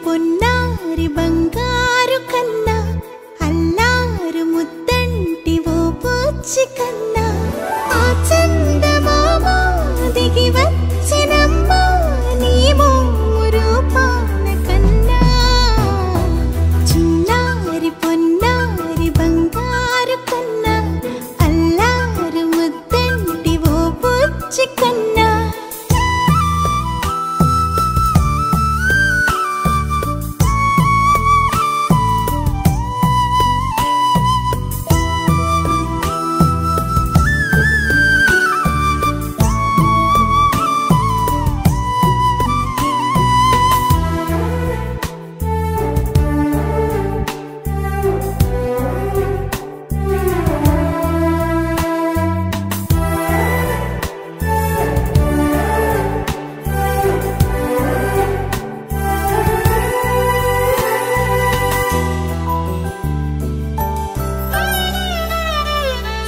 పొన్నారి బంగారు కన్నా అల్లారు ముద్దంటి ఓ పూచి కన్నా ఆ చందమామ దిగి వచ్చినమ్మా నీ రూపాన కన్నా చిన్నారి పొన్నారి బంగారు కన్నా అల్లారు ముద్దంటి ఓ పూచి కన్నా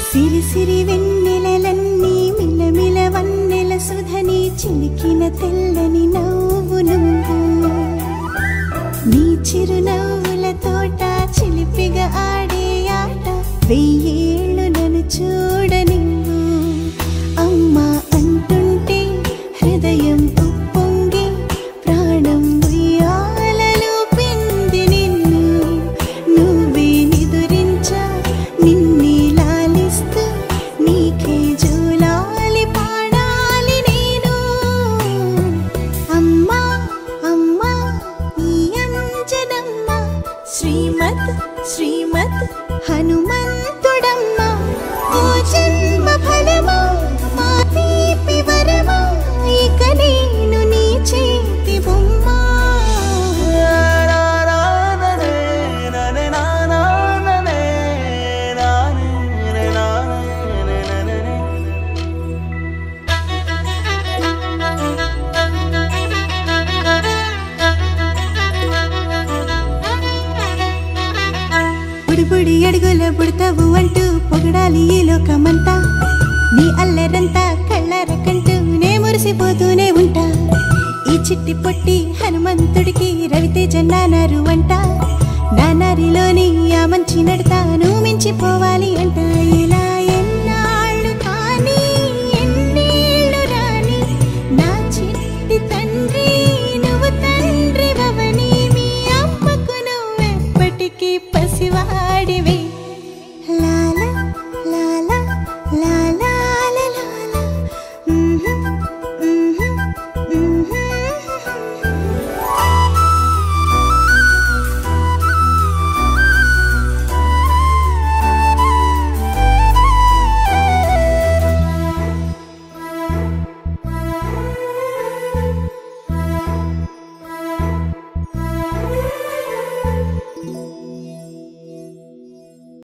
సిరి సిరి వెన్నెలలన్నీ మిలమిల వన్నెల సుధని చిలికిన తెల్లని నవ్వు నువ్వు నీ చిరునవ్వుల తోట చిలిపిగా ఆడే ఆట వెయ్యేళ్ళు నన్ను చూడ నువ్వు అమ్మా అంటుంటే హృదయం ఉప్పొంగి ప్రాణం ఉయ్యాలలో పిండి నిన్ను నువ్వే నిదురించా నిన్నే నీకే జూలాలి పాడాలి నేను అమ్మా అమ్మా ఈ అంజనమ్మ శ్రీమత్ శ్రీమత్ హనుమంతుడమ్మ ఓ జన్మ ఫలమా మా తీపి వరమా ఇక నేను నీ చేతి బొమ్మ బుడి అడుగుల బుడతావు అంటూ పొగడాలి ఈ లోకమంతా నీ అల్లరంతా కళ్ళారకంటూ నే మురిసిపోతూనే ఉంటా ఈ చిట్టి పొట్టి హనుమంతుడికి రవితేజ నానారు అంట నానారిలోని ఆ మంచి నడతా నువ్వు మించిపోవాలి అంట ఇలా